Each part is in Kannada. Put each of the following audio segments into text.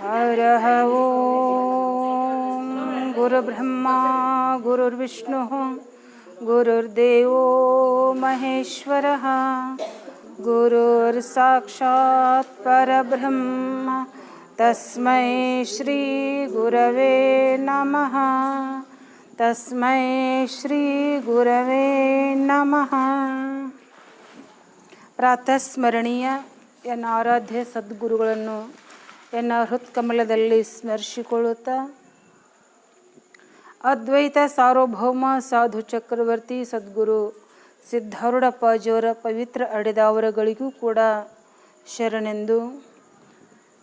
हरः ओं गुरुब्रह्मा गुरुर्विष्णुः गुरुर्देवो महेश्वरः गुरुर्साक्षात् परब्रह्म तस्मै श्री गुरवे नमः तस्मै श्री गुरवे नमः. ಪ್ರಾತಸ್ಮರಣೀಯ ಎನ್ನ ಆರಾಧ್ಯ ಸದ್ಗುರುಗಳನ್ನು ಎನ್ನ ಹೃತ್ಕಮಲದಲ್ಲಿ ಸ್ಮರಿಸಿಕೊಳ್ಳುತ್ತಾ ಅದ್ವೈತ ಸಾರ್ವಭೌಮ ಸಾಧು ಚಕ್ರವರ್ತಿ ಸದ್ಗುರು ಸಿದ್ಧಾರೂಢಪ್ಪಾಜಿಯವರ ಪವಿತ್ರ ಅಡೆದಾವರಗಳಿಗೂ ಕೂಡ ಶರಣೆಂದು,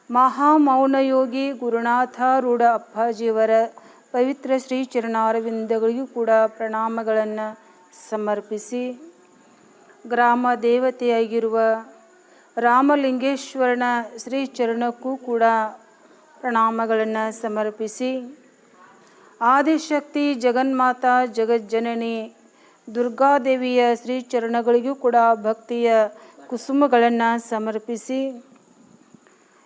ಮಹಾಮೌನಯೋಗಿ ಗುರುನಾಥಾರೂಢ ಅಪ್ಪಾಜಿಯವರ ಪವಿತ್ರ ಶ್ರೀ ಚರಣಾರವಿಂದಗಳಿಗೂ ಕೂಡ ಪ್ರಣಾಮಗಳನ್ನು ಸಮರ್ಪಿಸಿ, ಗ್ರಾಮ ದೇವತೆಯಾಗಿರುವ ರಾಮಲಿಂಗೇಶ್ವರನ ಶ್ರೀ ಚರಣಕ್ಕೂ ಕೂಡ ಪ್ರಣಾಮಗಳನ್ನು ಸಮರ್ಪಿಸಿ, ಆದಿಶಕ್ತಿ ಜಗನ್ಮಾತಾ ಜಗಜ್ಜನನಿ ದುರ್ಗಾದೇವಿಯ ಶ್ರೀ ಚರಣಗಳಿಗೂ ಕೂಡ ಭಕ್ತಿಯ ಕುಸುಮಗಳನ್ನು ಸಮರ್ಪಿಸಿ,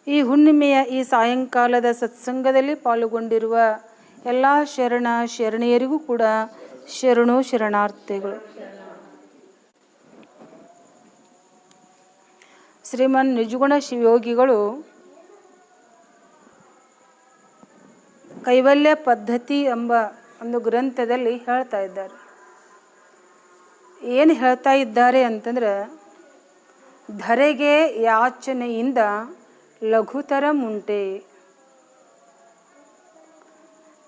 ಈ ಹುಣ್ಣಿಮೆಯ ಈ ಸಾಯಂಕಾಲದ ಸತ್ಸಂಗದಲ್ಲಿ ಪಾಲ್ಗೊಂಡಿರುವ ಎಲ್ಲ ಶರಣ ಶರಣೆಯರಿಗೂ ಕೂಡ ಶರಣು ಶರಣಾರ್ಥಿಗಳು. ಶ್ರೀಮನ್ ನಿಜಗುಣ ಶಿವಯೋಗಿಗಳು ಕೈವಲ್ಯ ಪದ್ಧತಿ ಎಂಬ ಒಂದು ಗ್ರಂಥದಲ್ಲಿ ಹೇಳ್ತಾ ಇದ್ದಾರೆ. ಏನು ಹೇಳ್ತಾ ಇದ್ದಾರೆ ಅಂತಂದ್ರೆ, ಧರೆಗೆ ಯಾಚನೆಯಿಂದ ಲಘುತರ ಮುಂಟೆ.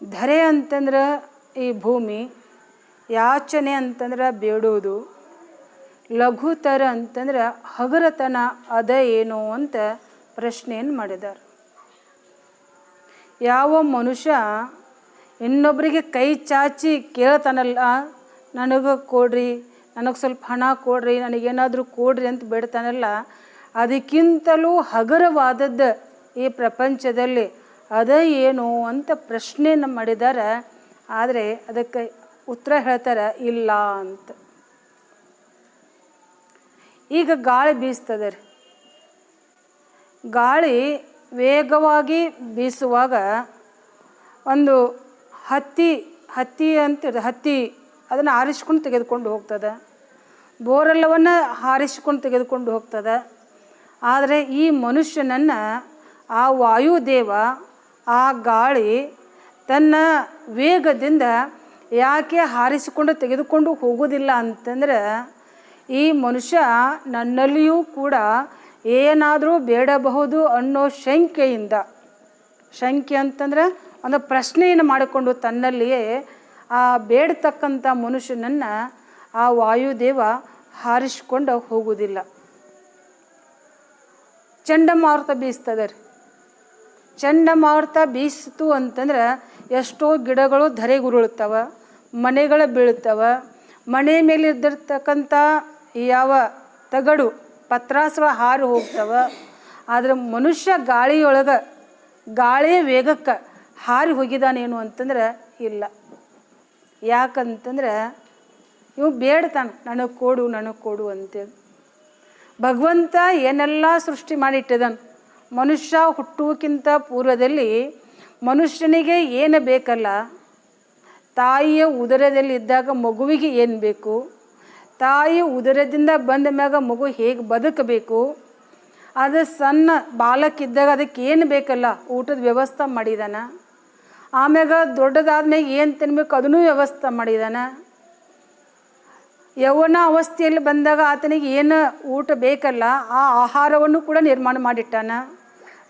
ಧರೆ ಅಂತಂದ್ರೆ ಈ ಭೂಮಿ, ಯಾಚನೆ ಅಂತಂದ್ರೆ ಬೇಡೋದು, ಲಘುತರ ಅಂತಂದ್ರೆ ಹಗುರತನ ಅದ ಏನು ಅಂತ ಪ್ರಶ್ನೆಯನ್ನು ಮಾಡಿದ್ದಾರೆ. ಯಾವ ಮನುಷ್ಯ ಇನ್ನೊಬ್ಬರಿಗೆ ಕೈ ಚಾಚಿ ಕೇಳ್ತಾನಲ್ಲ, ನನಗೆ ಕೊಡ್ರಿ, ನನಗೆ ಸ್ವಲ್ಪ ಹಣ ಕೊಡ್ರಿ, ನನಗೇನಾದರೂ ಕೊಡ್ರಿ ಅಂತ ಬೇಡ್ತಾನಲ್ಲ, ಅದಕ್ಕಿಂತಲೂ ಹಗುರವಾದದ್ದು ಈ ಪ್ರಪಂಚದಲ್ಲಿ ಅದ ಏನು ಅಂತ ಪ್ರಶ್ನೆಯನ್ನು ಮಾಡಿದ್ದಾರೆ. ಆದರೆ ಅದಕ್ಕೆ ಉತ್ತರ ಹೇಳ್ತಾರೆ ಇಲ್ಲ ಅಂತ. ಈಗ ಗಾಳಿ ಬೀಸ್ತದೆ ರೀ. ಗಾಳಿ ವೇಗವಾಗಿ ಬೀಸುವಾಗ ಒಂದು ಹತ್ತಿ ಅಂತಿರ್ತದೆ, ಹತ್ತಿ ಅದನ್ನು ಹಾರಿಸ್ಕೊಂಡು ತೆಗೆದುಕೊಂಡು ಹೋಗ್ತದೆ, ಬೋರೆಲ್ಲವನ್ನು ಹಾರಿಸ್ಕೊಂಡು ತೆಗೆದುಕೊಂಡು ಹೋಗ್ತದೆ. ಆದರೆ ಈ ಮನುಷ್ಯನನ್ನು ಆ ವಾಯುದೇವ, ಆ ಗಾಳಿ ತನ್ನ ವೇಗದಿಂದ ಯಾಕೆ ಹಾರಿಸಿಕೊಂಡು ತೆಗೆದುಕೊಂಡು ಹೋಗೋದಿಲ್ಲ ಅಂತಂದ್ರೆ, ಈ ಮನುಷ್ಯ ನನ್ನಲ್ಲಿಯೂ ಕೂಡ ಏನಾದರೂ ಬೇಡಬಹುದು ಅನ್ನೋ ಶಂಕೆಯಿಂದ, ಶಂಕೆ ಅಂತಂದ್ರೆ ಒಂದು ಪ್ರಶ್ನೆಯನ್ನು ಮಾಡಿಕೊಂಡು ತನ್ನಲ್ಲಿಯೇ ಆ ಬೇಡತಕ್ಕಂಥ ಮನುಷ್ಯನನ್ನು ಆ ವಾಯುದೇವ ಹಾರಿಸಿಕೊಂಡು ಹೋಗುವುದಿಲ್ಲ. ಚಂಡಮಾರುತ ಬೀಸ್ತದೆ ರೀ. ಚಂಡಮಾರುತ ಬೀಸಿತು ಅಂತಂದ್ರೆ ಎಷ್ಟೋ ಗಿಡಗಳು ಧರೆಗುರುಳ್ತವೆ, ಮನೆಗಳು ಬೀಳ್ತವೆ, ಮನೆ ಮೇಲೆ ಇದ್ದಿರ್ತಕ್ಕಂಥ ಯಾವ ತಗಡು ಪತ್ರಾಸುಗಳು ಹಾರಿ ಹೋಗ್ತವೆ. ಆದರೆ ಮನುಷ್ಯ ಗಾಳಿಯೊಳಗೆ, ಗಾಳಿಯ ವೇಗಕ್ಕೆ ಹಾರಿ ಹೋಗಿದ್ದಾನೇನು ಅಂತಂದ್ರೆ ಇಲ್ಲ. ಯಾಕಂತಂದ್ರೆ ಇವು ಬೇಡ್ತಾನೆ, ನನಗೆ ಕೊಡು ನನಗೆ ಕೊಡು ಅಂತೇಳಿ. ಭಗವಂತ ಏನೆಲ್ಲ ಸೃಷ್ಟಿ ಮಾಡಿಟ್ಟಿದ್ದಾನೆ. ಮನುಷ್ಯ ಹುಟ್ಟುವಕ್ಕಿಂತ ಪೂರ್ವದಲ್ಲಿ ಮನುಷ್ಯನಿಗೆ ಏನು ಬೇಕಲ್ಲ, ತಾಯಿಯ ಉದರದಲ್ಲಿ ಇದ್ದಾಗ ಮಗುವಿಗೆ ಏನು ಬೇಕು, ತಾಯಿ ಉದರದಿಂದ ಬಂದ ಮ್ಯಾಗ ಮಗು ಹೇಗೆ ಬದುಕಬೇಕು, ಅದು ಸಣ್ಣ ಬಾಲಕ್ಕಿದ್ದಾಗ ಅದಕ್ಕೆ ಏನು ಬೇಕಲ್ಲ ಊಟದ ವ್ಯವಸ್ಥೆ ಮಾಡಿದಾನ. ಆಮ್ಯಾಗ ದೊಡ್ಡದಾದ್ಮೇಲೆ ಏನು ತಿನ್ಬೇಕು ಅದನ್ನೂ ವ್ಯವಸ್ಥೆ ಮಾಡಿದಾನ. ಯೌವನ ಅವಸ್ಥೆಯಲ್ಲಿ ಬಂದಾಗ ಆತನಿಗೆ ಏನು ಊಟ ಬೇಕಲ್ಲ ಆ ಆಹಾರವನ್ನು ಕೂಡ ನಿರ್ಮಾಣ ಮಾಡಿಟ್ಟಾನ.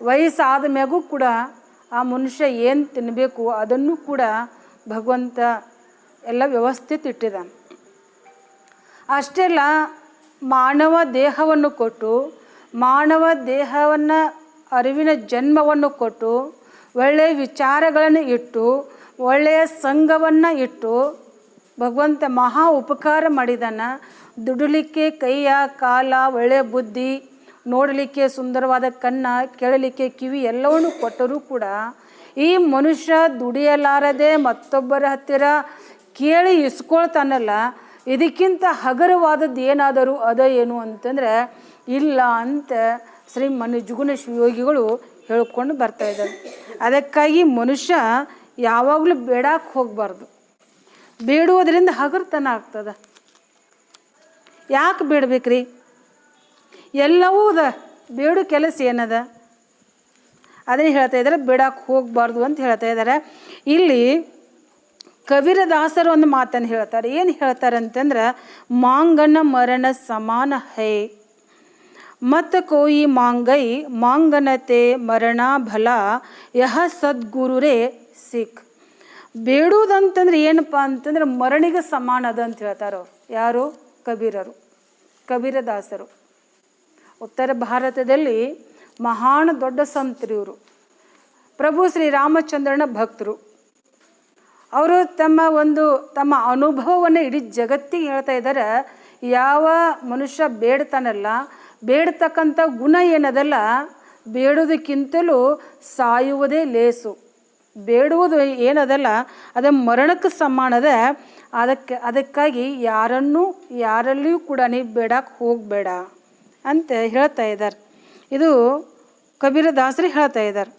ವಯಸ್ಸಾದ ಮ್ಯಾಗೂ ಕೂಡ ಆ ಮನುಷ್ಯ ಏನು ತಿನ್ನಬೇಕು ಅದನ್ನು ಕೂಡ ಭಗವಂತ ಎಲ್ಲ ವ್ಯವಸ್ಥಿತ ಇಟ್ಟಿದ್ದಾನೆ. ಅಷ್ಟೇ ಅಲ್ಲ, ಮಾನವ ದೇಹವನ್ನು ಕೊಟ್ಟು, ಮಾನವ ದೇಹವನ್ನು ಅರಿವಿನ ಜನ್ಮವನ್ನು ಕೊಟ್ಟು, ಒಳ್ಳೆಯ ವಿಚಾರಗಳನ್ನು ಇಟ್ಟು, ಒಳ್ಳೆಯ ಸಂಘವನ್ನು ಇಟ್ಟು ಭಗವಂತ ಮಹಾ ಉಪಕಾರ ಮಾಡಿದಾನ. ದುಡಿಲಿಕ್ಕೆ ಕೈಯ ಕಾಲ, ಒಳ್ಳೆಯ ಬುದ್ಧಿ, ನೋಡಲಿಕ್ಕೆ ಸುಂದರವಾದ ಕಣ್ಣ, ಕೇಳಲಿಕ್ಕೆ ಕಿವಿ ಎಲ್ಲವನ್ನೂ ಕೊಟ್ಟರೂ ಕೂಡ ಈ ಮನುಷ್ಯ ದುಡಿಯಲಾರದೆ ಮತ್ತೊಬ್ಬರ ಹತ್ತಿರ ಕೇಳಿ ಇಸ್ಕೊಳ್ತಾನಲ್ಲ, ಇದಕ್ಕಿಂತ ಹಗುರವಾದದ್ದು ಏನಾದರೂ ಅದ ಏನು ಅಂತಂದರೆ ಇಲ್ಲ ಅಂತ ಶ್ರೀ ನಿಜಗುಣ ಶಿವಯೋಗಿಗಳು ಹೇಳ್ಕೊಂಡು ಬರ್ತಾ ಇದ್ದಾರೆ. ಅದಕ್ಕಾಗಿ ಮನುಷ್ಯ ಯಾವಾಗಲೂ ಬೇಡಕ್ಕೆ ಹೋಗಬಾರ್ದು. ಬೇಡುವುದರಿಂದ ಹಗುರತನ ಆಗ್ತದೆ. ಯಾಕೆ ಬೇಡಬೇಕ್ರಿ? ಎಲ್ಲವೂ ಅದ, ಬೇಡು ಕೆಲಸ ಏನದ ಅದನ್ನು ಹೇಳ್ತಾ ಇದ್ದಾರೆ. ಬೇಡಕ್ಕೆ ಹೋಗಬಾರ್ದು ಅಂತ ಹೇಳ್ತಾ ಇದ್ದಾರೆ. ಇಲ್ಲಿ ಕಬೀರದಾಸರು ಒಂದು ಮಾತನ್ನು ಹೇಳ್ತಾರೆ. ಏನು ಹೇಳ್ತಾರೆ ಅಂತಂದ್ರೆ, ಮಾಂಗನ ಮರಣ ಸಮಾನ ಹೈ ಮತ್ ಕೋಯಿ ಮಾಂಗೈ ಮಾಂಗನತೆ ಮರಣ ಭಲ ಯಹ ಸದ್ಗುರುರೇ ಸಿಖ್. ಬೇಡುವುದಂತಂದ್ರೆ ಏನಪ್ಪ ಅಂತಂದ್ರೆ ಮರಣಿಗೆ ಸಮಾನ ಅದ ಅಂತ ಹೇಳ್ತಾರೆ ಅವ್ರು. ಯಾರು? ಕಬೀರರು, ಕಬೀರದಾಸರು. ಉತ್ತರ ಭಾರತದಲ್ಲಿ ಮಹಾನ್ ದೊಡ್ಡ ಸಂತರು ಇವರು. ಪ್ರಭು ಶ್ರೀರಾಮಚಂದ್ರನ ಭಕ್ತರು. ಅವರು ತಮ್ಮ ಅನುಭವವನ್ನು ಇಡೀ ಜಗತ್ತಿಗೆ ಹೇಳ್ತಾ ಇದ್ದಾರೆ. ಯಾವ ಮನುಷ್ಯ ಬೇಡ್ತಾನಲ್ಲ, ಬೇಡ್ತಕ್ಕಂಥ ಗುಣ ಏನದಲ್ಲ, ಬೇಡೋದಕ್ಕಿಂತಲೂ ಸಾಯುವುದೇ ಲೇಸು. ಬೇಡುವುದು ಏನದಲ್ಲ ಅದು ಮರಣಕ್ಕೆ ಸಮಾನದ. ಅದಕ್ಕಾಗಿ ಯಾರಲ್ಲಿಯೂ ಕೂಡ ನೀವು ಬೇಡಕ್ಕೆ ಹೋಗಬೇಡ ಅಂತ ಹೇಳ್ತಾ ಇದ್ದಾರೆ. ಇದು ಕಬೀರದಾಸರು ಹೇಳ್ತಾ ಇದ್ದಾರೆ.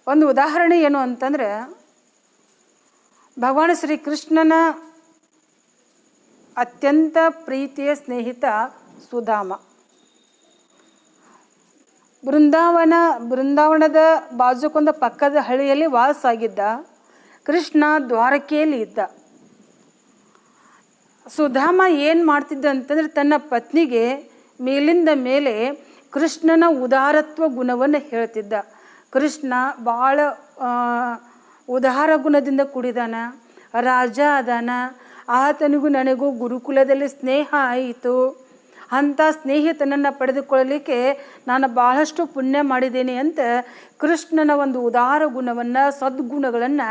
ಒಂದು ಉದಾಹರಣೆ ಏನು ಅಂತಂದರೆ, ಭಗವಾನ್ ಶ್ರೀಕೃಷ್ಣನ ಅತ್ಯಂತ ಪ್ರೀತಿಯ ಸ್ನೇಹಿತ ಸುಧಾಮ. ಬೃಂದಾವನದ ಬಾಜುಕೊಂದ ಪಕ್ಕದ ಹಳ್ಳಿಯಲ್ಲಿ ವಾಸಾಗಿದ್ದ. ಕೃಷ್ಣ ದ್ವಾರಕೆಯಲ್ಲಿ ಇದ್ದ. ಸುಧಾಮ ಏನು ಮಾಡ್ತಿದ್ದ ಅಂತಂದರೆ, ತನ್ನ ಪತ್ನಿಗೆ ಮೇಲಿಂದ ಮೇಲೆ ಕೃಷ್ಣನ ಉದಾರತ್ವ ಗುಣವನ್ನು ಹೇಳ್ತಿದ್ದ. ಕೃಷ್ಣ ಭಾಳ ಉದಾರ ಗುಣದಿಂದ ಕೂಡಿದಾನ, ರಾಜ ಅದಾನ, ಆತನಿಗೂ ನನಗೂ ಗುರುಕುಲದಲ್ಲಿ ಸ್ನೇಹ ಆಯಿತು. ಅಂಥ ಸ್ನೇಹಿತನನ್ನು ಪಡೆದುಕೊಳ್ಳಲಿಕ್ಕೆ ನಾನು ಬಹಳಷ್ಟು ಪುಣ್ಯ ಮಾಡಿದ್ದೇನೆ ಅಂತ ಕೃಷ್ಣನ ಒಂದು ಉದಾರ ಗುಣವನ್ನು, ಸದ್ಗುಣಗಳನ್ನು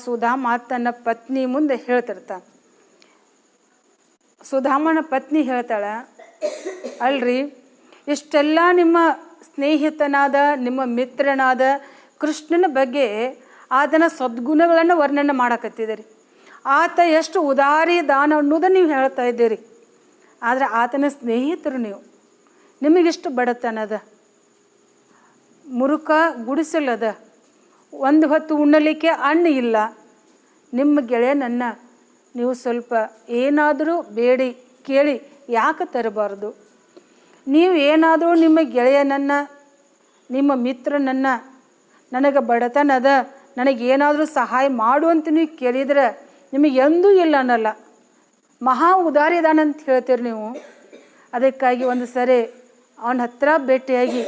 ಸುಧಾಮ ತನ್ನ ಪತ್ನಿ ಮುಂದೆ ಹೇಳ್ತಿರ್ತಾನೆ. ಸುಧಾಮನ ಪತ್ನಿ ಹೇಳ್ತಾಳೆ, ಅಲ್ರಿ ಇಷ್ಟೆಲ್ಲ ನಿಮ್ಮ ಸ್ನೇಹಿತನಾದ ನಿಮ್ಮ ಮಿತ್ರನಾದ ಕೃಷ್ಣನ ಬಗ್ಗೆ ಆತನ ಸದ್ಗುಣಗಳನ್ನು ವರ್ಣನೆ ಮಾಡಕತ್ತಿದ್ದೀರಿ. ಆತ ಎಷ್ಟು ಉದಾರಿ ದಾನ ಅನ್ನೋದನ್ನು ನೀವು ಹೇಳ್ತಾ ಇದ್ದೀರಿ. ಆದರೆ ಆತನ ಸ್ನೇಹಿತರು ನೀವು. ನಿಮಗಿಷ್ಟು ಬಡತನದ, ಮುರುಕ ಗುಡಿಸಲದ, ಒಂದು ಹೊತ್ತು ಉಣ್ಣಲಿಕ್ಕೆ ಅನ್ನ ಇಲ್ಲ. ನಿಮ್ಮ ಗೆಳೆಯನನ್ನು ನೀವು ಸ್ವಲ್ಪ ಏನಾದರೂ ಬೇಡಿ ಕೇಳಿ ಯಾಕೆ ತರಬಾರ್ದು? ನೀವು ಏನಾದರೂ ನಿಮ್ಮ ಗೆಳೆಯನನ್ನು, ನಿಮ್ಮ ಮಿತ್ರನನ್ನು, ನನಗೆ ಬಡತನದ, ನನಗೇನಾದರೂ ಸಹಾಯ ಮಾಡು ಅಂತ ನೀವು ಕೇಳಿದರೆ ನಿಮಗೆ ಎಂದೂ ಇಲ್ಲ ಅನ್ನಲ್ಲ. ಮಹಾ ಉದಾರಿದಾನ ಅಂತ ಹೇಳ್ತೀರಿ ನೀವು. ಅದಕ್ಕಾಗಿ ಒಂದು ಸರಿ ಅವನ ಹತ್ರ ಭೇಟಿಯಾಗಿ,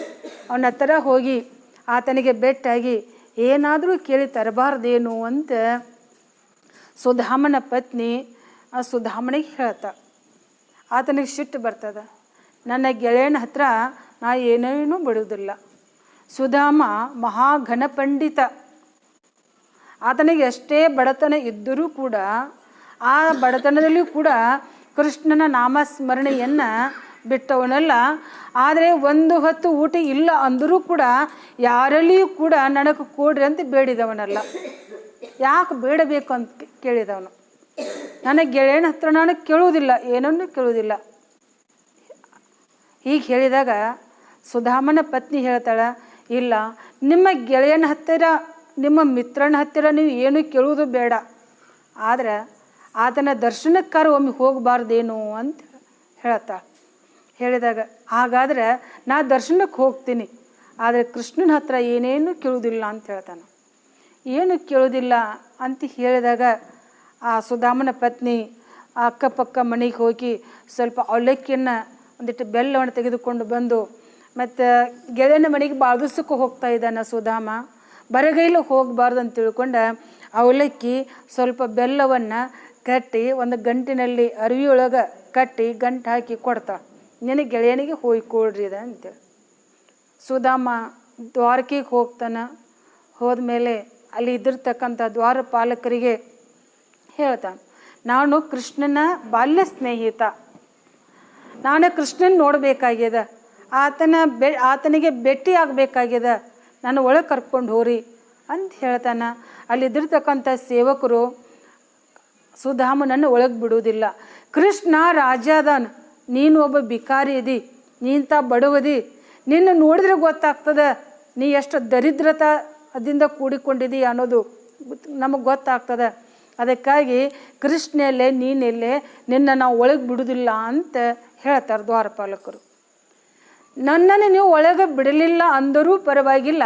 ಅವನ ಹತ್ರ ಹೋಗಿ ಆತನಿಗೆ ಭೇಟಿಯಾಗಿ ಏನಾದರೂ ಕೇಳಿ ತರಬಾರ್ದೇನು ಅಂತ ಸುಧಾಮನ ಪತ್ನಿ ಆ ಸುಧಾಮನಿಗೆ ಹೇಳ್ತಾ. ಆತನಿಗೆ ಸಿಟ್ಟು ಬರ್ತದೆ. ನನ್ನ ಗೆಳೆಯನ ಹತ್ರ ನಾ ಏನೇನೂ ಬಿಡುವುದಿಲ್ಲ. ಸುಧಾಮ ಮಹಾಘನ ಪಂಡಿತ. ಆತನಿಗೆ ಎಷ್ಟೇ ಬಡತನ ಇದ್ದರೂ ಕೂಡ ಆ ಬಡತನದಲ್ಲಿಯೂ ಕೂಡ ಕೃಷ್ಣನ ನಾಮಸ್ಮರಣೆಯನ್ನು ಬಿಟ್ಟವನಲ್ಲ. ಆದರೆ ಒಂದು ಹೊತ್ತು ಊಟ ಇಲ್ಲ ಅಂದರೂ ಕೂಡ ಯಾರಲ್ಲಿಯೂ ಕೂಡ ನನಗೆ ಕೊಡ್ರಿ ಅಂತ ಬೇಡಿದವನಲ್ಲ. ಯಾಕೆ ಬೇಡಬೇಕು ಅಂತ ಕೇಳಿದವನು. ನನ್ನ ಗೆಳೆಯನ ಹತ್ರ ನಾನು ಕೇಳುವುದಿಲ್ಲ, ಏನನ್ನೂ ಕೇಳುವುದಿಲ್ಲ. ಹೀಗೆ ಹೇಳಿದಾಗ ಸುಧಾಮನ ಪತ್ನಿ ಹೇಳ್ತಾಳೆ, ಇಲ್ಲ, ನಿಮ್ಮ ಗೆಳೆಯನ ಹತ್ತಿರ, ನಿಮ್ಮ ಮಿತ್ರನ ಹತ್ತಿರ ನೀವು ಏನು ಕೇಳುವುದು ಬೇಡ. ಆದರೆ ಆತನ ದರ್ಶನಕ್ಕಾರ ಒಮ್ಮೆ ಹೋಗಬಾರ್ದೇನು ಅಂತ ಹೇಳ್ತಾಳೆ. ಹೇಳಿದಾಗ, ಹಾಗಾದರೆ ನಾ ದರ್ಶನಕ್ಕೆ ಹೋಗ್ತೀನಿ, ಆದರೆ ಕೃಷ್ಣನ ಹತ್ರ ಏನೇನು ಕೇಳುವುದಿಲ್ಲ ಅಂತ ಹೇಳ್ತಾನೆ. ಏನು ಕೇಳೋದಿಲ್ಲ ಅಂತ ಹೇಳಿದಾಗ ಆ ಸುಧಾಮನ ಪತ್ನಿ ಅಕ್ಕಪಕ್ಕ ಮನೆಗೆ ಹೋಗಿ ಸ್ವಲ್ಪ ಅವಲಕ್ಕಿಯನ್ನು, ಒಂದಿಟ್ಟು ಬೆಲ್ಲವನ್ನು ತೆಗೆದುಕೊಂಡು ಬಂದು, ಮತ್ತು ಗೆಳೆಯನ ಮನೆಗೆ ಬಾಗಿಸಕ್ಕೆ ಹೋಗ್ತಾ ಇದ್ದಾನೆ ಸುಧಾಮ. ಬರಗೈಲು ಹೋಗಬಾರ್ದು ಅಂತ ತಿಳ್ಕೊಂಡು ಅವಲಕ್ಕಿ ಸ್ವಲ್ಪ ಬೆಲ್ಲವನ್ನು ಕಟ್ಟಿ ಒಂದು ಗಂಟಿನಲ್ಲಿ ಅರಿವಿಯೊಳಗೆ ಕಟ್ಟಿ ಗಂಟು ಹಾಕಿ ಕೊಡ್ತಾಳೆ. ನಿನಗೆ ಗೆಳೆಯನಿಗೆ ಹೋಗಿ ಕೊಡ್ರಿ ಅದ ಅಂತೇಳಿ. ಸುಧಾಮ ದ್ವಾರಕೆಗೆ ಹೋಗ್ತಾನೆ. ಹೋದ್ಮೇಲೆ ಅಲ್ಲಿ ಇದ್ದಿರ್ತಕ್ಕಂಥ ದ್ವಾರಪಾಲಕರಿಗೆ ಹೇಳ್ತಾನೆ, ನಾನು ಕೃಷ್ಣನ ಬಾಲ್ಯ ಸ್ನೇಹಿತ, ನಾನು ಕೃಷ್ಣನ ನೋಡಬೇಕಾಗ್ಯದ, ಆತನಿಗೆ ಭೇಟಿ ಆಗಬೇಕಾಗ್ಯದ, ನಾನು ಒಳಗೆ ಕರ್ಕೊಂಡು ಹೋರಿ ಅಂತ ಹೇಳ್ತಾನೆ. ಅಲ್ಲಿದ್ದಿರ್ತಕ್ಕಂಥ ಸೇವಕರು ಸುಧಾಮನನ್ನು ಒಳಗೆ ಬಿಡುವುದಿಲ್ಲ. ಕೃಷ್ಣ ರಾಜ ಅದಾನ, ನೀನು ಒಬ್ಬ ಬಿಕಾರಿ ಇದಿ, ನೀಂತ ಬಡವದಿ, ನಿನ್ನ ನೋಡಿದ್ರೆ ಗೊತ್ತಾಗ್ತದೆ ನೀ ಎಷ್ಟು ದರಿದ್ರದಿಂದ ಕೂಡಿಕೊಂಡಿದ್ದೀಯ ಅನ್ನೋದು ನಮಗೆ ಗೊತ್ತಾಗ್ತದೆ. ಅದಕ್ಕಾಗಿ ಕೃಷ್ಣೆಲ್ಲೇ ನೀನೆಲ್ಲೇ ನಿನ್ನ ನಾವು ಒಳಗೆ ಬಿಡುವುದಿಲ್ಲ ಅಂತ ಹೇಳ್ತಾರೆ ದ್ವಾರಪಾಲಕರು. ನನ್ನನ್ನು ನೀವು ಒಳಗೆ ಬಿಡಲಿಲ್ಲ ಅಂದರೂ ಪರವಾಗಿಲ್ಲ,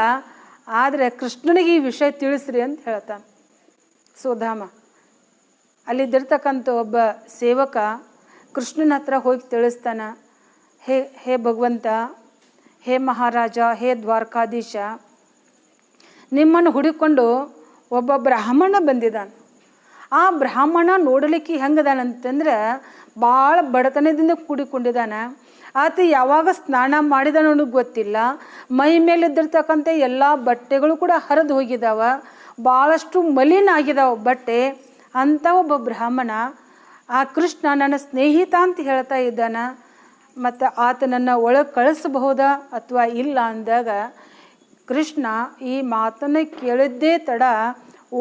ಆದರೆ ಕೃಷ್ಣನಿಗೆ ಈ ವಿಷಯ ತಿಳಿಸ್ರಿ ಅಂತ ಹೇಳ್ತಾನೆ ಸುಧಾಮ. ಅಲ್ಲಿದ್ದಿರ್ತಕ್ಕಂಥ ಒಬ್ಬ ಸೇವಕ ಕೃಷ್ಣನ ಹತ್ರ ಹೋಗಿ ತಿಳಿಸ್ತಾನೆ, ಹೇ ಭಗವಂತ, ಹೇ ಮಹಾರಾಜ, ಹೇ ದ್ವಾರಕಾಧೀಶ, ನಿಮ್ಮನ್ನು ಹುಡುಕೊಂಡು ಒಬ್ಬ ಬ್ರಾಹ್ಮಣ ಬಂದಿದ್ದಾನೆ. ಆ ಬ್ರಾಹ್ಮಣ ನೋಡಲಿಕ್ಕೆ ಹೆಂಗದಾನಂತಂದ್ರೆ ಭಾಳ ಬಡತನದಿಂದ ಕೂಡಿಕೊಂಡಿದ್ದಾನೆ. ಆತ ಯಾವಾಗ ಸ್ನಾನ ಮಾಡಿದ ನನಗೆ ಗೊತ್ತಿಲ್ಲ. ಮೈ ಮೇಲಿದ್ದಿರ್ತಕ್ಕಂಥ ಎಲ್ಲ ಬಟ್ಟೆಗಳು ಕೂಡ ಹರಿದು ಹೋಗಿದ್ದಾವ, ಭಾಳಷ್ಟು ಮಲಿನ ಆಗಿದ್ದಾವೆ ಬಟ್ಟೆ. ಅಂಥ ಒಬ್ಬ ಬ್ರಾಹ್ಮಣ ಆ ಕೃಷ್ಣ ನನ್ನ ಸ್ನೇಹಿತ ಅಂತ ಹೇಳ್ತಾ ಇದ್ದಾನೆ. ಮತ್ತು ಆತನನ್ನು ಒಳಗೆ ಕಳಿಸಬಹುದಾ ಅಥವಾ ಇಲ್ಲ ಅಂದಾಗ ಕೃಷ್ಣ ಈ ಮಾತನ್ನು ಕೇಳಿದ್ದೇ ತಡ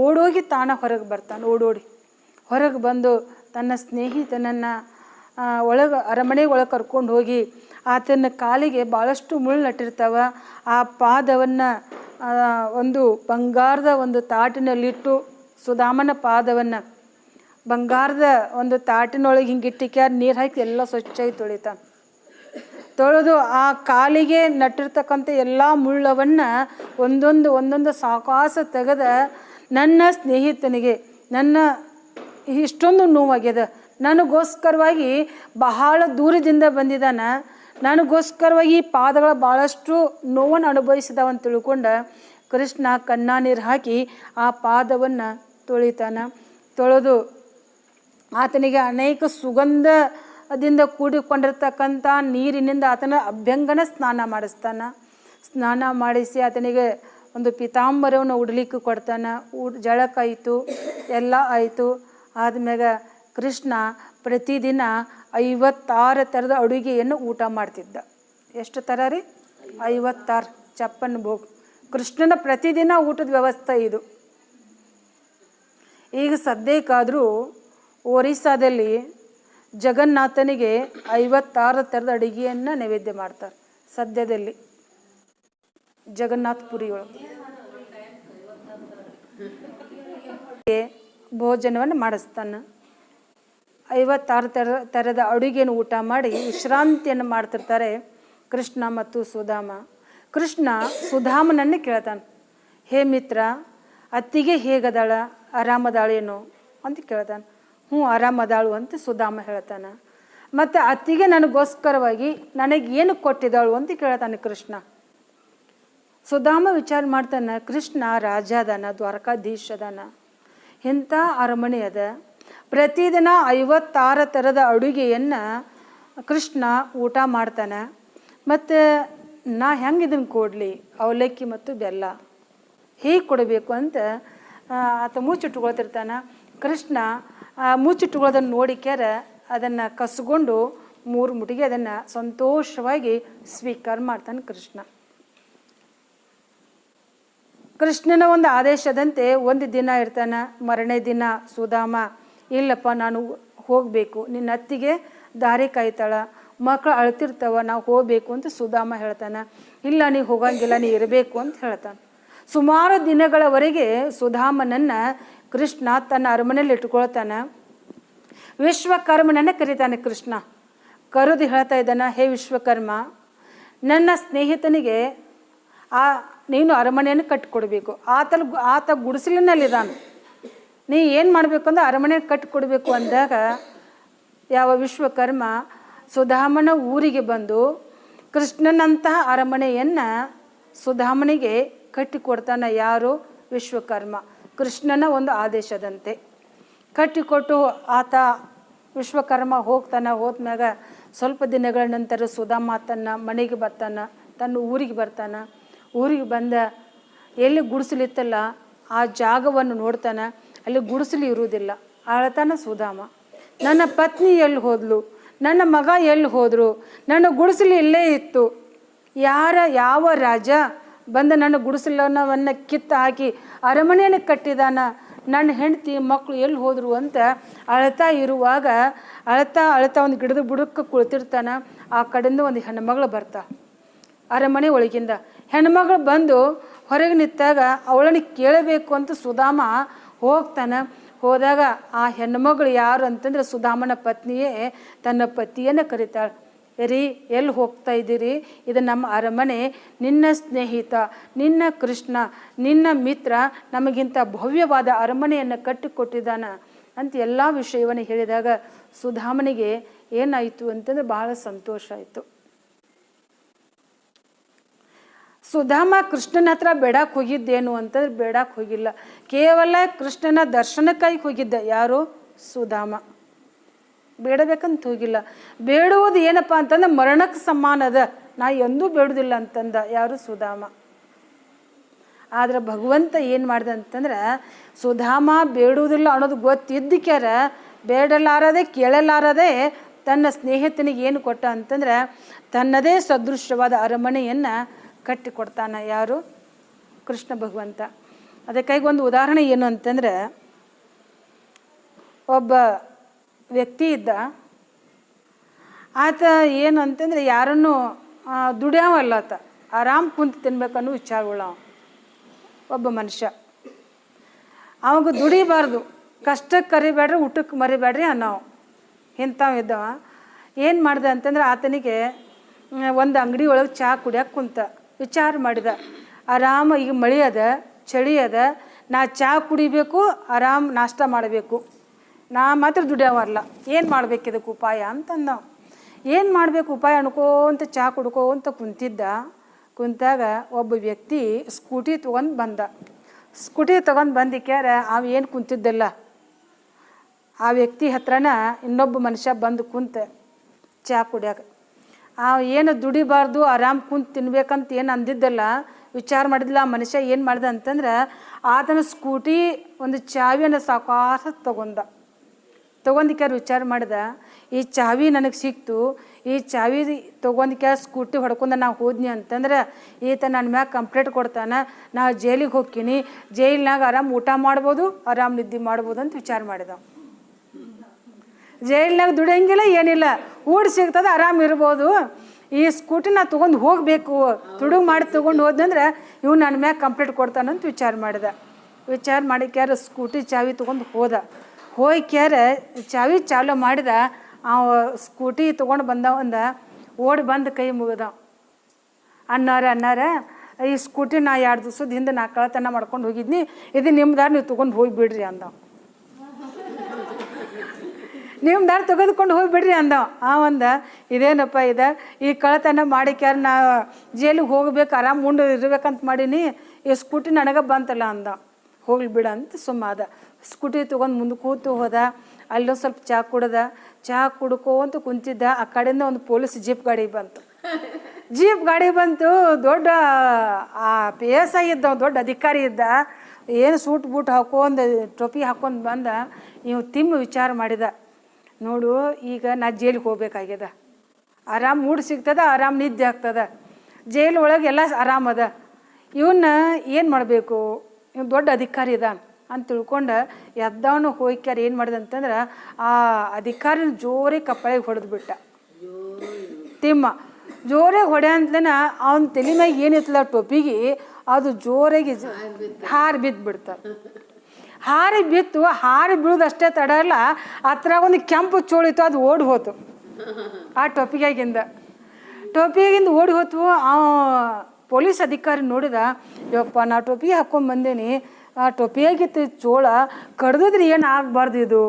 ಓಡೋಗಿ ತಾನ ಹೊರಗೆ ಬರ್ತಾನೆ. ಓಡೋಡಿ ಹೊರಗೆ ಬಂದು ತನ್ನ ಸ್ನೇಹಿತನನ್ನು ಅರಮನೆಗೆ ಒಳಗೆ ಕರ್ಕೊಂಡು ಹೋಗಿ ಆತನ ಕಾಲಿಗೆ ಭಾಳಷ್ಟು ಮುಳ್ಳು ನಟ್ಟಿರ್ತಾವೆ. ಆ ಪಾದವನ್ನು ಒಂದು ಬಂಗಾರದ ಒಂದು ತಾಟಿನಲ್ಲಿಟ್ಟು, ಸುಧಾಮನ ಪಾದವನ್ನು ಬಂಗಾರದ ಒಂದು ತಾಟಿನೊಳಗೆ ಹಿಂಗಿಟ್ಟಿಕ್ಕೆ ನೀರು ಹಾಕಿ ಎಲ್ಲ ಸ್ವಚ್ಛಾಗಿ ತೊಳಿತಾನೆ. ತೊಳೆದು ಆ ಕಾಲಿಗೆ ನಟ್ಟಿರ್ತಕ್ಕಂಥ ಎಲ್ಲ ಮುಳ್ಳವನ್ನು ಒಂದೊಂದು ಸಾಕಾಸ ತೆಗೆದ ನನ್ನ ಸ್ನೇಹಿತನಿಗೆ ನನ್ನ ಇಷ್ಟೊಂದು ನೋವಾಗ್ಯದ, ನನಗೋಸ್ಕರವಾಗಿ ಬಹಳ ದೂರದಿಂದ ಬಂದಿದ್ದಾನೆ, ನನಗೋಸ್ಕರವಾಗಿ ಈ ಪಾದಗಳ ಭಾಳಷ್ಟು ನೋವನ್ನು ಅನುಭವಿಸಿದವಂತ ತಿಳ್ಕೊಂಡು ಕೃಷ್ಣ ಕಣ್ಣ ನೀರು ಹಾಕಿ ಆ ಪಾದವನ್ನು ತೊಳಿತಾನೆ. ತೊಳೆದು ಆತನಿಗೆ ಅನೇಕ ಸುಗಂಧದಿಂದ ಕೂಡಿಕೊಂಡಿರ್ತಕ್ಕಂಥ ನೀರಿನಿಂದ ಆತನ ಅಭ್ಯಂಗನ ಸ್ನಾನ ಮಾಡಿಸ್ತಾನೆ. ಸ್ನಾನ ಮಾಡಿಸಿ ಆತನಿಗೆ ಒಂದು ಪೀತಾಂಬರವನ್ನು ಉಡಲಿಕ್ಕೆ ಕೊಡ್ತಾನೆ. ಜಳಕಾಯಿತು, ಎಲ್ಲ ಆಯಿತು. ಆದ್ಮ್ಯಾಗ ಕೃಷ್ಣ ಪ್ರತಿದಿನ 56 ಥರದ ಅಡುಗೆಯನ್ನು ಊಟ ಮಾಡ್ತಿದ್ದ. ಎಷ್ಟು ಥರ ರೀ? 56 ಚಪ್ಪನ್ ಭೋಗ. ಕೃಷ್ಣನ ಪ್ರತಿದಿನ ಊಟದ ವ್ಯವಸ್ಥೆ ಇದು. ಈಗ ಸದ್ಯಕ್ಕಾದರೂ ಒರಿಸ್ಸಾದಲ್ಲಿ ಜಗನ್ನಾಥನಿಗೆ 56 ಥರದ ಅಡುಗೆಯನ್ನು ನೈವೇದ್ಯ ಮಾಡ್ತಾರೆ. ಸದ್ಯದಲ್ಲಿ ಜಗನ್ನಾಥ ಪುರಿಯೊಳಗೆ ಭೋಜನವನ್ನು ಮಾಡಿಸ್ತಾನೆ. 56 ಥರದ ಅಡುಗೆಯನ್ನು ಊಟ ಮಾಡಿ ವಿಶ್ರಾಂತಿಯನ್ನು ಮಾಡ್ತಿರ್ತಾರೆ ಕೃಷ್ಣ ಮತ್ತು ಸುಧಾಮ. ಕೃಷ್ಣ ಸುಧಾಮನನ್ನೇ ಕೇಳ್ತಾನೆ, ಹೇ ಮಿತ್ರ, ಅತ್ತಿಗೆ ಹೇಗದಾಳ, ಆರಾಮದಾಳೇನು ಅಂತ ಕೇಳ್ತಾನೆ. ಹ್ಞೂ ಆರಾಮದಾಳು ಅಂತ ಸುಧಾಮ ಹೇಳ್ತಾನೆ. ಮತ್ತು ಅತ್ತಿಗೆ ನನಗೋಸ್ಕರವಾಗಿ ನನಗೇನು ಕೊಟ್ಟಿದ್ದಾಳು ಅಂತ ಕೇಳ್ತಾನೆ ಕೃಷ್ಣ. ಸುಧಾಮ ವಿಚಾರ ಮಾಡ್ತಾನೆ, ಕೃಷ್ಣ ರಾಜ ಅದಾನ, ದ್ವಾರಕಾಧೀಶ ಅದಾನ, ಇಂಥ ಅರಮನೆ ಅದ, ಪ್ರತಿದಿನ 56 ಥರದ ಅಡುಗೆಯನ್ನು ಕೃಷ್ಣ ಊಟ ಮಾಡ್ತಾನೆ. ಮತ್ತು ನಾ ಹೆಂಗೆ ಇದನ್ನು ಕೊಡಲಿ, ಅವಲಕ್ಕಿ ಮತ್ತು ಬೆಲ್ಲ ಹೇಗೆ ಕೊಡಬೇಕು ಅಂತ ಆತ ಮುಚ್ಚಿಟ್ಕೊಳ್ತಿರ್ತಾನೆ. ಕೃಷ್ಣ ಮುಚ್ಚಿಟ್ಕೊಳ್ಳೋದನ್ನು ನೋಡಿಕ್ಯಾರ ಅದನ್ನು ಕಸ್ಕೊಂಡು 3 ಮುಟ್ಟಿಗೆ ಅದನ್ನು ಸಂತೋಷವಾಗಿ ಸ್ವೀಕಾರ ಮಾಡ್ತಾನೆ ಕೃಷ್ಣ. ಕೃಷ್ಣನ ಒಂದು ಆದೇಶದಂತೆ ಒಂದು ದಿನ ಇರ್ತಾನೆ. ಮರನೇ ದಿನ ಸುಧಾಮ, ಇಲ್ಲಪ್ಪ ನಾನು ಹೋಗಬೇಕು, ನಿನ್ನ ಅತ್ತಿಗೆ ದಾರಿ ಕಾಯ್ತಾಳ, ಮಕ್ಕಳು ಅಳ್ತಿರ್ತಾವ, ನಾವು ಹೋಗಬೇಕು ಅಂತ ಸುಧಾಮ ಹೇಳ್ತಾನೆ. ಇಲ್ಲ, ನೀವು ಹೋಗಂಗಿಲ್ಲ, ನೀ ಇರಬೇಕು ಅಂತ ಹೇಳ್ತಾನೆ. ಸುಮಾರು ದಿನಗಳವರೆಗೆ ಸುಧಾಮನನ್ನು ಕೃಷ್ಣ ತನ್ನ ಅರಮನೆಯಲ್ಲಿ ಇಟ್ಕೊಳ್ತಾನೆ. ವಿಶ್ವಕರ್ಮನನ್ನು ಕರೀತಾನೆ ಕೃಷ್ಣ. ಕರೆದು ಹೇಳ್ತಾ ಇದ್ದಾನೆ, ಹೇ ವಿಶ್ವಕರ್ಮ, ನನ್ನ ಸ್ನೇಹಿತನಿಗೆ ನೀನು ಅರಮನೆಯನ್ನು ಕಟ್ಟಿಕೊಡ್ಬೇಕು. ಆತ ಗುಡಿಸಲಿನಲ್ಲಿದ್ದಾನೆ, ನೀ ಏನು ಮಾಡಬೇಕು ಅಂದ್ರೆ ಅರಮನೆ ಕಟ್ಟಿಕೊಡ್ಬೇಕು ಅಂದಾಗ ಯಾವ ವಿಶ್ವಕರ್ಮ ಸುಧಾಮನ ಊರಿಗೆ ಬಂದು ಕೃಷ್ಣನಂತಹ ಅರಮನೆಯನ್ನು ಸುಧಾಮನಿಗೆ ಕಟ್ಟಿಕೊಡ್ತಾನೆ. ಯಾರು? ವಿಶ್ವಕರ್ಮ. ಕೃಷ್ಣನ ಒಂದು ಆದೇಶದಂತೆ ಕಟ್ಟಿಕೊಟ್ಟು ಆತ ವಿಶ್ವಕರ್ಮ ಹೋದ್ಮ್ಯಾಗ ಸ್ವಲ್ಪ ದಿನಗಳ ನಂತರ ಸುಧಾಮ ತನ್ನ ಮನೆಗೆ ಬರ್ತಾನೆ, ತನ್ನ ಊರಿಗೆ ಬರ್ತಾನೆ. ಊರಿಗೆ ಬಂದ ಎಲ್ಲಿ ಗುಡಿಸಲಿತ್ತಲ್ಲ ಆ ಜಾಗವನ್ನು ನೋಡ್ತಾನೆ. ಅಲ್ಲಿ ಗುಡಿಸಲು ಇರುವುದಿಲ್ಲ. ಅಳ್ತಾನೆ ಸುಧಾಮ, ನನ್ನ ಪತ್ನಿ ಎಲ್ಲಿ ಹೋದ್ಲು, ನನ್ನ ಮಗ ಎಲ್ಲಿ ಹೋದರು, ನನ್ನ ಗುಡಿಸಲು ಇಲ್ಲೇ ಇತ್ತು, ಯಾವ ರಾಜ ಬಂದು ನನ್ನ ಗುಡಿಸಲವನ್ನು ಕಿತ್ತು ಹಾಕಿ ಅರಮನೆಯನ್ನು ಕಟ್ಟಿದಾನ, ನನ್ನ ಹೆಂಡತಿ ಮಕ್ಕಳು ಎಲ್ಲಿ ಹೋದರು ಅಂತ ಅಳ್ತಾ ಇರುವಾಗ ಅಳ್ತಾ ಒಂದು ಗಿಡದ ಬುಡಕ್ಕೆ ಕುಳಿತಿರ್ತಾನೆ. ಆ ಕಡೆಯಿಂದ ಒಂದು ಹೆಣ್ಮಗಳು ಬರ್ತಾ, ಅರಮನೆ ಒಳಗಿಂದ. ಹೆಣ್ಮಗಳು ಬಂದು ಹೊರಗೆ ನಿಂತಾಗ ಅವಳನ್ನು ಕೇಳಬೇಕು ಅಂತ ಸುಧಾಮ ಹೋಗ್ತಾನೆ. ಹೋದಾಗ ಆ ಹೆಣ್ಮಗಳು ಯಾರು ಅಂತಂದ್ರೆ ಸುಧಾಮನ ಪತ್ನಿಯೇ ತನ್ನ ಪತಿಯನ್ನು ಕರೀತಾಳೆ. ರೀ, ಎಲ್ಲಿ ಹೋಗ್ತಾ ಇದ್ದೀರಿ? ಇದು ನಮ್ಮ ಅರಮನೆ, ನಿನ್ನ ಸ್ನೇಹಿತ, ನಿನ್ನ ಕೃಷ್ಣ, ನಿನ್ನ ಮಿತ್ರ ನಮಗಿಂತ ಭವ್ಯವಾದ ಅರಮನೆಯನ್ನು ಕಟ್ಟಿಕೊಟ್ಟಿದ್ದಾನ ಅಂತ ಎಲ್ಲ ವಿಷಯವನ್ನು ಹೇಳಿದಾಗ ಸುಧಾಮನಿಗೆ ಏನಾಯಿತು ಅಂತಂದ್ರೆ ಬಹಳ ಸಂತೋಷ ಆಯಿತು. ಸುಧಾಮ ಕೃಷ್ಣನ ಹತ್ರ ಬೇಡಕ್ಕೆ ಹೋಗಿದ್ದೇನು ಅಂತಂದ್ರೆ ಬೇಡಕ್ಕೆ ಹೋಗಿಲ್ಲ, ಕೇವಲ ಕೃಷ್ಣನ ದರ್ಶನಕ್ಕಾಗಿ ಹೋಗಿದ್ದ. ಯಾರು? ಸುಧಾಮ. ಬೇಡಬೇಕಂತ ಹೋಗಿಲ್ಲ. ಬೇಡುವುದು ಏನಪ್ಪ ಅಂತಂದ್ರೆ ಮರಣಕ್ಕೆ ಸಮಾನದ, ನಾ ಎಂದೂ ಬೇಡುವುದಿಲ್ಲ ಅಂತಂದ. ಯಾರು? ಸುಧಾಮ. ಆದ್ರೆ ಭಗವಂತ ಏನು ಮಾಡ್ದ ಅಂತಂದ್ರೆ ಸುಧಾಮ ಬೇಡುವುದಿಲ್ಲ ಅನ್ನೋದು ಗೊತ್ತಿದ್ದಕ್ಯಾರ ಬೇಡಲಾರದೆ ಕೇಳಲಾರದೆ ತನ್ನ ಸ್ನೇಹಿತನಿಗೆ ಏನು ಕೊಟ್ಟ ಅಂತಂದ್ರೆ ತನ್ನದೇ ಸದೃಶ್ಯವಾದ ಅರಮನೆಯನ್ನು ಕಟ್ಟಿಕೊಡ್ತಾನೆ. ಯಾರು? ಕೃಷ್ಣ ಭಗವಂತ. ಅದಕ್ಕಾಗಿ ಒಂದು ಉದಾಹರಣೆ ಏನು ಅಂತಂದ್ರೆ, ಒಬ್ಬ ವ್ಯಕ್ತಿ ಇದ್ದ. ಆತ ಏನು ಅಂತಂದರೆ ಯಾರನ್ನು ದುಡಿಯಾವಲ್ಲ, ಆತ ಆರಾಮ್ ಕುಂತು ತಿನ್ಬೇಕನ್ನೋ ವಿಚಾರಗಳು. ಒಬ್ಬ ಮನುಷ್ಯ ಅವಾಗ ದುಡಿಬಾರ್ದು, ಕಷ್ಟಕ್ಕೆ ಕರಿಬೇಡ್ರಿ, ಊಟಕ್ಕೆ ಮರಿಬೇಡ್ರಿ ಅನ್ನೋ ಇಂಥವು ಇದ್ದವ. ಏನು ಮಾಡ್ದೆ ಅಂತಂದ್ರೆ ಆತನಿಗೆ ಒಂದು ಅಂಗಡಿ ಒಳಗೆ ಚಹಾ ಕುಡಿಯೋಕೆ ಕುಂತ. ವಿಚಾರ ಮಾಡಿದ, ಆರಾಮ ಈಗ ಮಳೆ ಅದ, ಚಳಿ ಅದ, ನಾ ಚಹಾ ಕುಡಿಬೇಕು, ಆರಾಮ್ ನಾಷ್ಟ ಮಾಡಬೇಕು, ನಾ ಮಾತ್ರ ದುಡಿಯೋವಲ್ಲ, ಏನು ಮಾಡ್ಬೇಕು ಇದಕ್ಕೆ ಉಪಾಯ ಅಂತಂದ. ಏನು ಮಾಡಬೇಕು ಉಪಾಯ ಅನ್ಕೋಂತ ಚಹಾ ಕುಡ್ಕೋಂತ ಕುಂತಾಗ ಒಬ್ಬ ವ್ಯಕ್ತಿ ಸ್ಕೂಟಿ ತೊಗೊಂಡು ಬಂದ. ಸ್ಕೂಟಿ ತೊಗೊಂಡು ಬಂದಿಕ್ಯಾರ ಅವ ಏನು ಕುಂತಿದ್ದಲ್ಲ, ಆ ವ್ಯಕ್ತಿ ಹತ್ರನ ಇನ್ನೊಬ್ಬ ಮನುಷ್ಯ ಬಂದು ಕುಂತ ಚಹಾ ಕುಡಿಯಾಕ. ಏನು ದುಡಿಬಾರ್ದು, ಆರಾಮ್ ಕುಂತು ತಿನ್ಬೇಕಂತ ಏನು ಅಂದಿದ್ದಲ್ಲ, ವಿಚಾರ ಮಾಡಿದ್ಲ. ಆ ಮನುಷ್ಯ ಏನು ಮಾಡ್ದ ಅಂತಂದ್ರೆ ಆತನ ಸ್ಕೂಟಿ ಒಂದು ಚಾವಿಯನ್ನು ಸಾಕಾಸ ತೊಗೊಂಡಿಕ್ಯಾರ ವಿಚಾರ ಮಾಡಿದ, ಈ ಚಾವಿ ನನಗೆ ಸಿಕ್ತು, ಈ ಚಾವಿ ತೊಗೊಂಡಿಕ್ಯಾರ ಸ್ಕೂಟಿ ಹೊಡ್ಕೊಂಡು ನಾವು ಹೋದ್ನಿ ಅಂತಂದ್ರೆ ಈತ ನನ್ನ ಮ್ಯಾಗ ಕಂಪ್ಲೇಂಟ್ ಕೊಡ್ತಾನೆ, ನಾ ಜೈಲಿಗೆ ಹೋಗ್ತೀನಿ, ಜೈಲಿನಾಗ ಆರಾಮ್ ಊಟ ಮಾಡ್ಬೋದು, ಆರಾಮ್ ನಿದ್ದೆ ಮಾಡ್ಬೋದು ಅಂತ ವಿಚಾರ ಮಾಡಿದ. ಜೈಲಿನಾಗ ದುಡಿಯಂಗಿಲ್ಲ, ಏನಿಲ್ಲ, ಊಟ ಸಿಗ್ತದೆ, ಆರಾಮ್ ಇರ್ಬೋದು, ಈ ಸ್ಕೂಟಿ ನಾ ತೊಗೊಂಡು ಹೋಗಬೇಕು, ತುಡುಗು ಮಾಡಿ ತೊಗೊಂಡು ಹೋದಂದ್ರೆ ಇವ್ ನನ್ನ ಮ್ಯಾಗ ಕಂಪ್ಲೇಂಟ್ ಕೊಡ್ತಾನಂತ ವಿಚಾರ ಮಾಡಿಕ್ಯಾರ ಸ್ಕೂಟಿ ಚಾವಿ ತೊಗೊಂಡು ಹೋಗ್ಯಾರ ಚಾವಿ ಚಾಲು ಮಾಡಿದ. ಆ ಸ್ಕೂಟಿ ತೊಗೊಂಡು ಬಂದವಂದ ಓಡಿ ಬಂದು ಕೈ ಮುಗಿದ. ಅನ್ನಾರ ಈ ಸ್ಕೂಟಿ ನಾ 2 ದಿವಸದ ಹಿಂದೆ ನಾ ಕಳ್ಳತನ ಮಾಡ್ಕೊಂಡು ಹೋಗಿದ್ನಿ, ಇದು ನಿಮ್ದಾರು ನೀವು ತೊಗೊಂಡು ಹೋಗಿಬಿಡ್ರಿ ಅಂದ. ನಿಮ್ದಾರು ತೆಗೆದುಕೊಂಡು ಹೋಗಿಬಿಡ್ರಿ ಅಂದ. ಒಂದ ಇದೇನಪ್ಪ ಈ ಕಳ್ಳತನ ಮಾಡಿಕ್ಯಾರ ನಾ ಜೈಲಿಗೆ ಹೋಗ್ಬೇಕು, ಆರಾಮ್ ಉಂಡು ಇರ್ಬೇಕಂತ ಮಾಡೀನಿ, ಈ ಸ್ಕೂಟಿ ನನಗೆ ಬಂತಲ್ಲ ಅಂದ. ಹೋಗ್ಲಿ ಬಿಡ ಅಂತ ಸುಮ್ಮಾದ. ಸ್ಕೂಟಿ ತೊಗೊಂಡು ಮುಂದೆ ಕೂತು ಹೋದ. ಅಲ್ಲೊಂದು ಸ್ವಲ್ಪ ಚಹಾ ಕುಡ್ಕೋಂತ ಕುಂತಿದ್ದ. ಆ ಕಡೆಯಿಂದ ಒಂದು ಪೊಲೀಸ್ ಜೀಪ್ ಗಾಡಿ ಬಂತು. ದೊಡ್ಡ PSI ಇದ್ದ, ದೊಡ್ಡ ಅಧಿಕಾರಿ ಇದ್ದ. ಏನು ಸೂಟ್ ಬೂಟ್ ಹಾಕೊಂಡು ಟೊಪಿ ಹಾಕೊಂಡು ಬಂದ. ಇವು ವಿಚಾರ ಮಾಡಿದ, ನೋಡು ಈಗ ನಾ ಜೈಲಿಗೆ ಹೋಗ್ಬೇಕಾಗ್ಯದ, ಆರಾಮ್ ಊಟ ಸಿಗ್ತದ, ಆರಾಮ್ ನಿದ್ದೆ ಆಗ್ತದ, ಜೈಲು ಒಳಗೆ ಎಲ್ಲ ಆರಾಮದ, ಇವನ್ನ ಏನು ಮಾಡಬೇಕು, ಇವ್ ದೊಡ್ಡ ಅಧಿಕಾರಿ ಇದಾನ ಅಂತ ತಿಳ್ಕೊಂಡು ಎದ್ದವನು ಹೋಗ್ಯಾರ. ಏನು ಮಾಡಿದ ಅಂತಂದ್ರೆ ಆ ಅಧಿಕಾರಿನ ಜೋರಿಗೆ ಕಪ್ಪಳಿಗೆ ಹೊಡೆದ್ಬಿಟ್ಟ. ಜೋರಾಗಿ ಹೊಡೆಯಂತಲೇನ ಅವನ ತಲೆ ಮ್ಯಾಗ ಏನಿತ್ತಲ್ಲ ಟೊಪಿಗೆ ಅದು ಜೋರಾಗಿ ಹಾರಿ ಬಿತ್ತು. ಹಾರಿ ಬೀಳೋದಷ್ಟೇ ತಡ ಇಲ್ಲ, ಹತ್ರ ಒಂದು ಕೆಂಪು ಚೋಳಿತ್ತು, ಅದು ಓಡಿ ಹೋತು ಆ ಟೊಪಿಗಾಗಿಂದ ಓಡಿ ಹೋತು. ಪೊಲೀಸ್ ಅಧಿಕಾರಿ ನೋಡಿದ, ಯಪ್ಪ ನಾ ಟೊಪಿಗೆ ಹಾಕ್ಕೊಂಡು ಬಂದೇನಿ, ಆ ಟೊಪಿಯಾಗಿತ್ತು ಚೋಳ, ಕಡ್ದಿದ್ರೆ ಏನು ಆಗಬಾರ್ದು ಇದು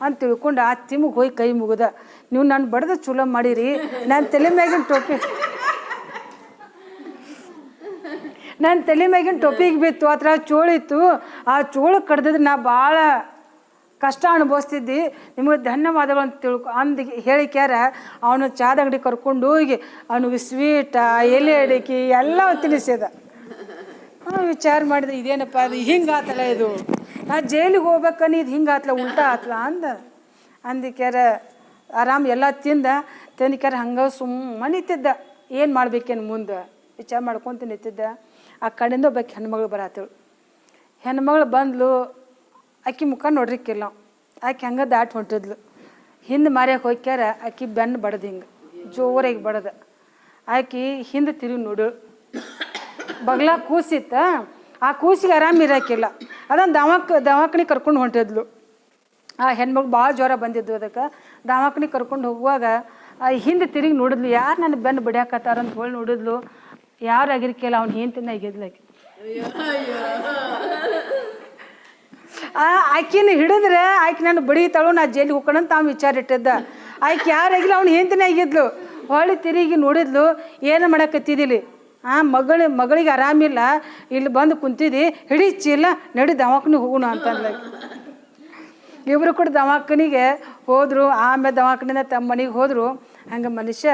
ಅಂತ ತಿಳ್ಕೊಂಡು ಆ ತಿಮ್ಗೆ ಹೋಗಿ ಕೈ ಮುಗಿದ. ನೀವು ನಾನು ಬಡ್ದು ಚಲೋ ಮಾಡಿರಿ, ನನ್ನ ತಲೆ ಮ್ಯಾಗಿನ ಟೊಪಿಗೆ ಬಿತ್ತು, ಆ ಥರ ಚೋಳಿತ್ತು, ಆ ಚೋಳು ಕಡ್ದಿದ್ರೆ ನಾ ಭಾಳ ಕಷ್ಟ ಅನುಭವಿಸ್ತಿದ್ದಿ, ನಿಮಗೆ ಧನ್ಯವಾದಗಳು ಅಂತ ಹೇಳಿಕ್ಯಾರ. ಅವನು ಚಾದ ಅಂಗಡಿ ಕರ್ಕೊಂಡು ಹೋಗಿ ಅವನಿಗೆ ಸ್ವೀಟ, ಎಲೆ ಅಡಿಕೆ ಎಲ್ಲ ತಿನ್ನಿಸಿದ. ವಿಚಾರ ಮಾಡಿದ್ರೆ ಇದೇನಪ್ಪ ಅದು ಹಿಂಗಾತಲ್ಲ, ಇದು ನಾ ಜೈಲಿಗೆ ಹೋಗ್ಬೇಕನಿ, ಇದು ಹಿಂಗಾತ್ಲ, ಉಲ್ಟಾ ಆತ್ಲ ಅಂದಿಕ್ಯಾರ. ಆರಾಮ್ ಎಲ್ಲ ತಿಂದಿಕ್ಯಾರ. ಹಂಗೆ ಸುಮ್ಮನೆ ನಿಂತಿದ್ದ, ಏನು ಮಾಡ್ಬೇಕೇನು ಮುಂದೆ ವಿಚಾರ ಮಾಡ್ಕೊತ ನಿಂತಿದ್ದ. ಆ ಕಡೆಯಿಂದ ಒಬ್ಬಾಕಿ ಹೆಣ್ಮಗಳು ಬರತ್ತಳು. ಹೆಣ್ಮಗಳು ಬಂದ್ಲು, ಆಕಿ ಮುಖ ನೋಡ್ರಿಕ್ಕಿಲ್ಲ, ಆಕೆ ಹಂಗೆ ದಾಟಿ ಹೊಂಟಿದ್ಲು. ಹಿಂದೆ ಮಾರ್ಯಾಗ ಹೋಗ್ಯಾರ, ಆಕಿ ಬೆನ್ನು ಬಡ್ದು ಹಿಂಗೆ ಜೋರಾಗಿ ಬಡ್ದ. ಆಕಿ ಹಿಂದೆ ತಿರುಗಿ ನೋಡು, ಬಗ್ಲ ಕೂಸಿತ್ತ, ಆ ಕೂಸಿಗೆ ಆರಾಮ ಇರೋಕ್ಕಿಲ್ಲ. ಅದನ್ನು ದವಾಖಾನೆ ಕರ್ಕೊಂಡು ಹೊಂಟಿದ್ಲು. ಆ ಹೆಣ್ಮಗಳು ಭಾಳ ಜ್ವರ ಬಂದಿದ್ದು. ಅದಕ್ಕೆ ದವಾಖಾನೆ ಕರ್ಕೊಂಡು ಹೋಗುವಾಗ ಹಿಂದೆ ತಿರುಗಿ ನೋಡಿದ್ಲು, ಯಾರು ನನ್ನ ಬೆನ್ನು ಬಡಿಯಾಕತ್ತಾರಂತ ಹೊಳ್ಳಿ ನೋಡಿದ್ಲು. ಯಾರು ಆಗಿರ್ಕಿಲ್ಲ, ಅವ್ನು ಹೆಂಡ್ತಿನ ಆಗಿದ್ಲಾಕಿ. ಆಕಿನ ಹಿಡಿದ್ರೆ ಆಕೆ ನಾನು ಬಡಿತಾಳು, ನಾ ಜೈಲಿಗೆ ಹೋಗೋಣಂತ ಅವ್ನು ವಿಚಾರ ಇಟ್ಟಿದ್ದ. ಆಕೆ ಯಾರಾಗಿಲ್ಲ, ಅವ್ನು ಹೆಂಡ್ತಿನ ಆಗಿದ್ಲು. ಹೊಳ್ಳಿ ತಿರುಗಿ ನೋಡಿದ್ಲು, ಏನು ಮಾಡಕತ್ತಿದ್ದಿಲ್ಲಿ, ಮಗಳಿಗೆ ಆರಾಮಿಲ್ಲ, ಇಲ್ಲಿ ಬಂದು ಕುಂತಿದ್ದಿ, ಹಿಡಿ ಚೀಲ ನಡಿ ದವಾಖಾನೆ ಹೋಗೋಣ ಅಂತಂದ್ಲ. ಇವರು ಕೂಡ ದವಾಖಾನಿಗೆ ಹೋದರು. ಆಮೇಲೆ ದವಾಖಾನಿಂದ ತಮ್ಮ ಮನೆಗೆ ಹೋದರು. ಹಂಗೆ ಮನುಷ್ಯ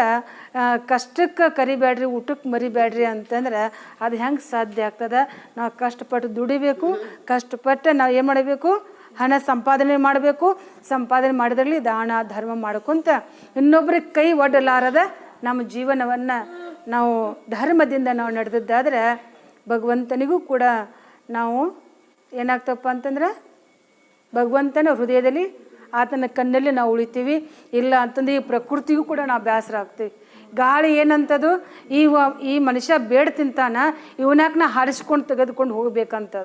ಕಷ್ಟಕ್ಕೆ ಕರಿಬೇಡ್ರಿ, ಊಟಕ್ಕೆ ಮರಿಬೇಡ್ರಿ ಅಂತಂದ್ರೆ ಅದು ಹೆಂಗೆ ಸಾಧ್ಯ ಆಗ್ತದೆ? ನಾವು ಕಷ್ಟಪಟ್ಟು ದುಡಿಬೇಕು, ಕಷ್ಟಪಟ್ಟು ನಾವು ಏನು ಮಾಡಬೇಕು, ಹಣ ಸಂಪಾದನೆ ಮಾಡಬೇಕು. ಸಂಪಾದನೆ ಮಾಡಿದ್ರಲ್ಲಿ ದಾನ ಧರ್ಮ ಮಾಡ್ಕೊತ ಇನ್ನೊಬ್ರಿಗೆ ಕೈ ಒಡ್ಡಲಾರದ ನಮ್ಮ ಜೀವನವನ್ನು ನಾವು ಧರ್ಮದಿಂದ ನಾವು ನಡೆದದ್ದಾದ್ರೆ ಭಗವಂತನಿಗೂ ಕೂಡ ನಾವು ಏನಾಗ್ತಪ್ಪ ಅಂತಂದ್ರೆ ಭಗವಂತನ ಹೃದಯದಲ್ಲಿ, ಆತನ ಕಣ್ಣಲ್ಲಿ ನಾವು ಉಳಿತೀವಿ. ಇಲ್ಲ ಅಂತಂದ್ರೆ ಈ ಪ್ರಕೃತಿಗೂ ಕೂಡ ನಾವು ಬೇಸರ ಆಗ್ತೀವಿ. ಗಾಳಿ ಏನಂತದು, ಈ ಮನುಷ್ಯ ಬೇಡ ತಿಂತಾನ, ಇವನಾಕ ನಾ ಹಾರಿಸ್ಕೊಂಡು ತೆಗೆದುಕೊಂಡು ಹೋಗ್ಬೇಕಂತ.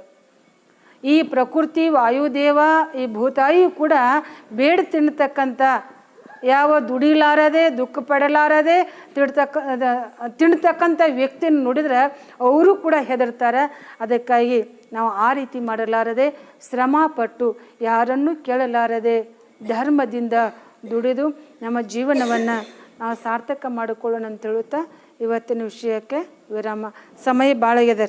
ಈ ಪ್ರಕೃತಿ, ವಾಯುದೇವ, ಈ ಭೂತಾಯಿ ಕೂಡ ಬೇಡ ತಿನ್ನತಕ್ಕಂಥ, ಯಾವ ದುಡಿಲಾರದೆ ದುಃಖ ಪಡಲಾರದೆ ತಿಂತಕ್ಕಂಥ ವ್ಯಕ್ತಿನ ನೋಡಿದ್ರೆ ಅವರು ಕೂಡ ಹೆದರ್ತಾರೆ. ಅದಕ್ಕಾಗಿ ನಾವು ಆ ರೀತಿ ಮಾಡಲಾರದೆ, ಶ್ರಮ ಪಟ್ಟು ಯಾರನ್ನು ಕೇಳಲಾರದೆ ಧರ್ಮದಿಂದ ದುಡಿದು ನಮ್ಮ ಜೀವನವನ್ನು ನಾವು ಸಾರ್ಥಕ ಮಾಡಿಕೊಳ್ಳೋಣ ಅಂತ ಹೇಳುತ್ತಾ ಇವತ್ತಿನ ವಿಷಯಕ್ಕೆ ವಿರಾಮ. ಸಮಯ ಭಾಳ ಆಗ್ಯದ.